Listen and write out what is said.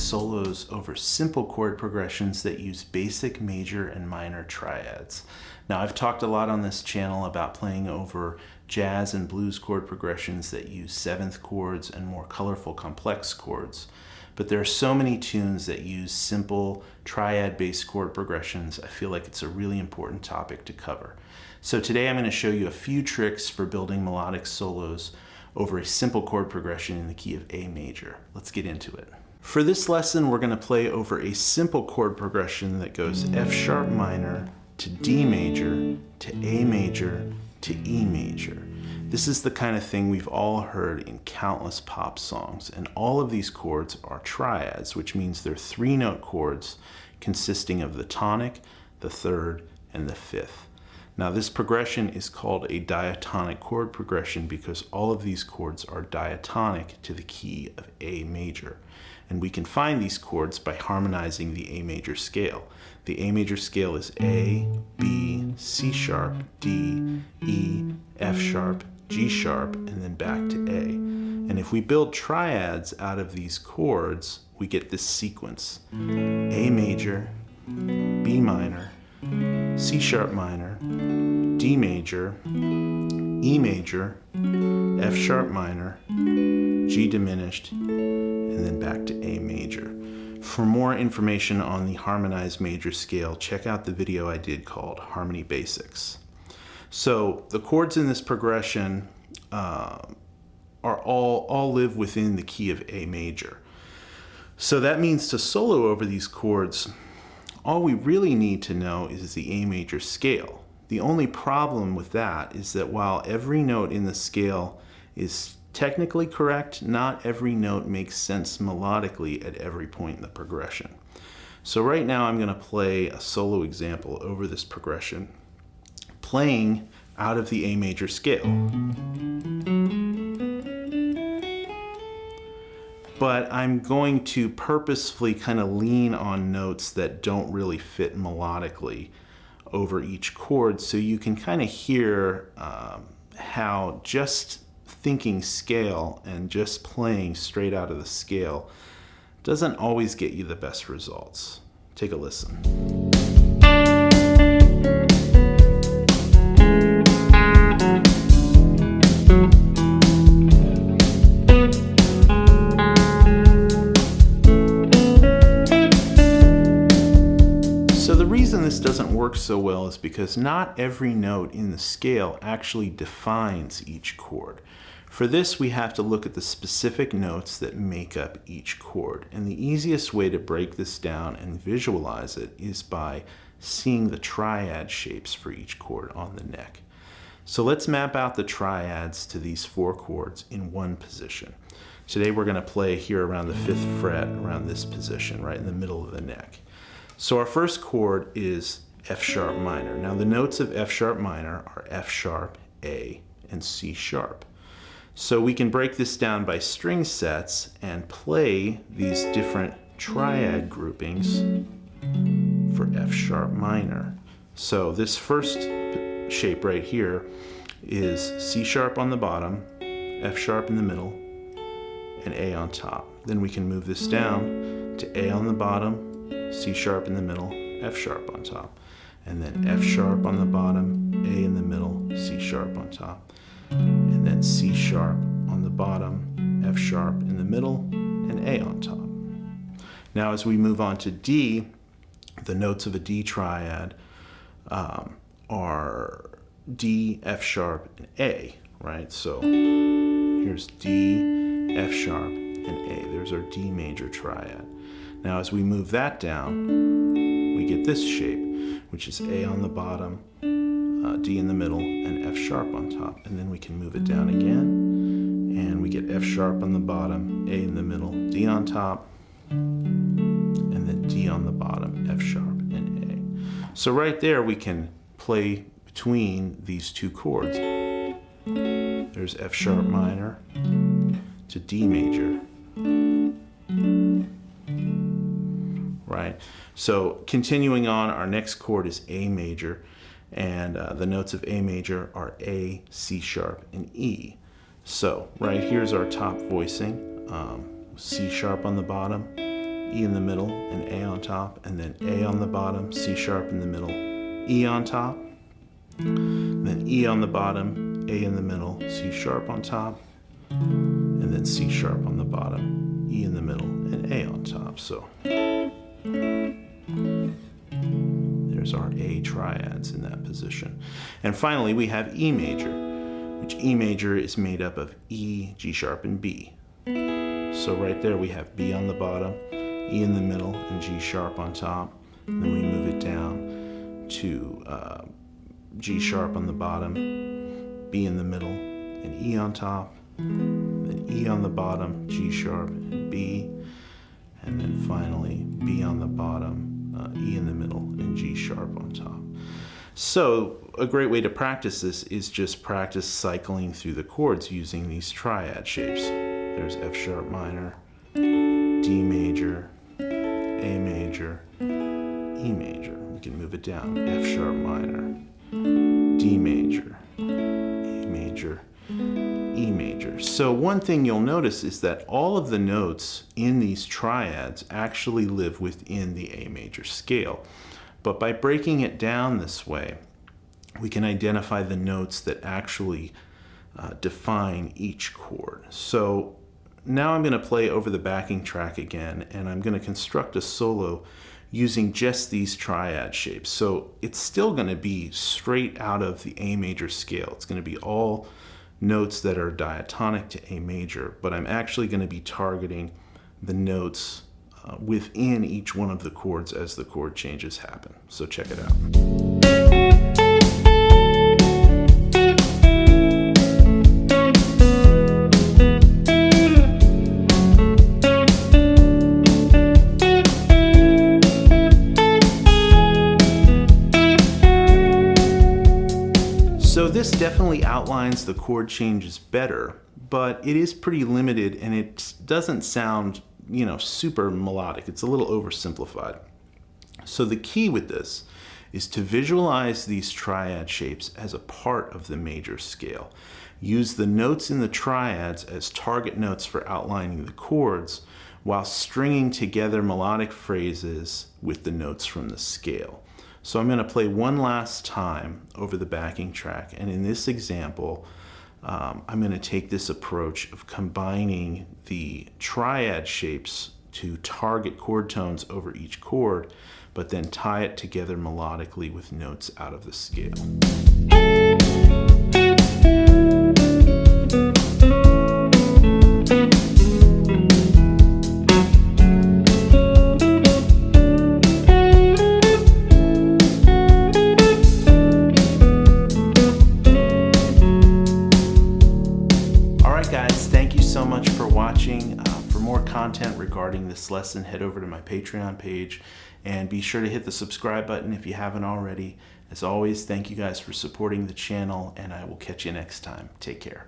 solos over simple chord progressions that use basic major and minor triads. Now, I've talked a lot on this channel about playing over jazz and blues chord progressions that use seventh chords and more colorful, complex chords. But there are so many tunes that use simple triad-based chord progressions, I feel like it's a really important topic to cover. So today I'm going to show you a few tricks for building melodic solos over a simple chord progression in the key of A major. Let's get into it. For this lesson, we're going to play over a simple chord progression that goes F sharp minor to D major to A major to E major. This is the kind of thing we've all heard in countless pop songs, and all of these chords are triads, which means they're three-note chords consisting of the tonic, the third, and the fifth. Now, this progression is called a diatonic chord progression because all of these chords are diatonic to the key of A major. And we can find these chords by harmonizing the A major scale. The A major scale is A, B, C sharp, D, E, F sharp, G sharp, and then back to A. And if we build triads out of these chords, we get this sequence: A major, B minor, C sharp minor, D major, E major, F sharp minor, G diminished, and then back to A major. For more information on the harmonized major scale, check out the video I did called Harmony Basics. So the chords in this progression are all live within the key of A major. So that means to solo over these chords, all we really need to know is the A major scale. The only problem with that is that while every note in the scale is technically correct, not every note makes sense melodically at every point in the progression. So right now I'm going to play a solo example over this progression, playing out of the A major scale. But I'm going to purposefully kind of lean on notes that don't really fit melodically over each chord, so you can kind of hear how just thinking scale and just playing straight out of the scale doesn't always get you the best results. Take a listen. This doesn't work so well is because not every note in the scale actually defines each chord. For this, we have to look at the specific notes that make up each chord. And the easiest way to break this down and visualize it is by seeing the triad shapes for each chord on the neck. So let's map out the triads to these four chords in one position. Today we're going to play here around the 5th fret, around this position, right in the middle of the neck. So our first chord is F sharp minor. Now the notes of F sharp minor are F sharp, A, and C sharp. So we can break this down by string sets and play these different triad groupings for F sharp minor. So this first shape right here is C sharp on the bottom, F sharp in the middle, and A on top. Then we can move this down to A on the bottom, C sharp in the middle, F sharp on top, and then F sharp on the bottom, A in the middle, C sharp on top, and then C sharp on the bottom, F sharp in the middle, and A on top. Now as we move on to D, the notes of a D triad are D, F sharp, and A, right? So here's D, F sharp, and A. There's our D major triad. Now as we move that down, we get this shape, which is A on the bottom, D in the middle, and F sharp on top. And then we can move it down again, and we get F sharp on the bottom, A in the middle, D on top, and then D on the bottom, F sharp, and A. So right there we can play between these two chords. There's F sharp minor to D major. Right? So continuing on, our next chord is A major, and the notes of A major are A, C sharp, and E. So right here's our top voicing, C sharp on the bottom, E in the middle, and A on top, and then A on the bottom, C sharp in the middle, E on top, then E on the bottom, A in the middle, C sharp on top, and then C sharp on the bottom, E in the middle, and A on top. So there's our A triads in that position. And finally, we have E major, which E major is made up of E, G sharp, and B. So right there we have B on the bottom, E in the middle, and G sharp on top. And then we move it down to G sharp on the bottom, B in the middle, and E on top. Then E on the bottom, G sharp, and B. And then finally B on the bottom, E in the middle, and G sharp on top. So a great way to practice this is just practice cycling through the chords using these triad shapes. There's F sharp minor, D major, A major, E major. We can move it down. F sharp minor, D major, A major, E major. So one thing you'll notice is that all of the notes in these triads actually live within the A major scale. But by breaking it down this way, we can identify the notes that actually define each chord. So now I'm going to play over the backing track again, and I'm going to construct a solo using just these triad shapes. So it's still going to be straight out of the A major scale. It's going to be all notes that are diatonic to A major, but I'm actually going to be targeting the notes within each one of the chords as the chord changes happen. So check it out. So this definitely outlines the chord changes better, but it is pretty limited and it doesn't sound, super melodic. It's a little oversimplified. So the key with this is to visualize these triad shapes as a part of the major scale. Use the notes in the triads as target notes for outlining the chords while stringing together melodic phrases with the notes from the scale. So I'm going to play one last time over the backing track, and in this example, I'm going to take this approach of combining the triad shapes to target chord tones over each chord, but then tie it together melodically with notes out of the scale. For more content regarding this lesson, head over to my Patreon page and be sure to hit the subscribe button if you haven't already. As always, thank you guys for supporting the channel, and I will catch you next time. Take care.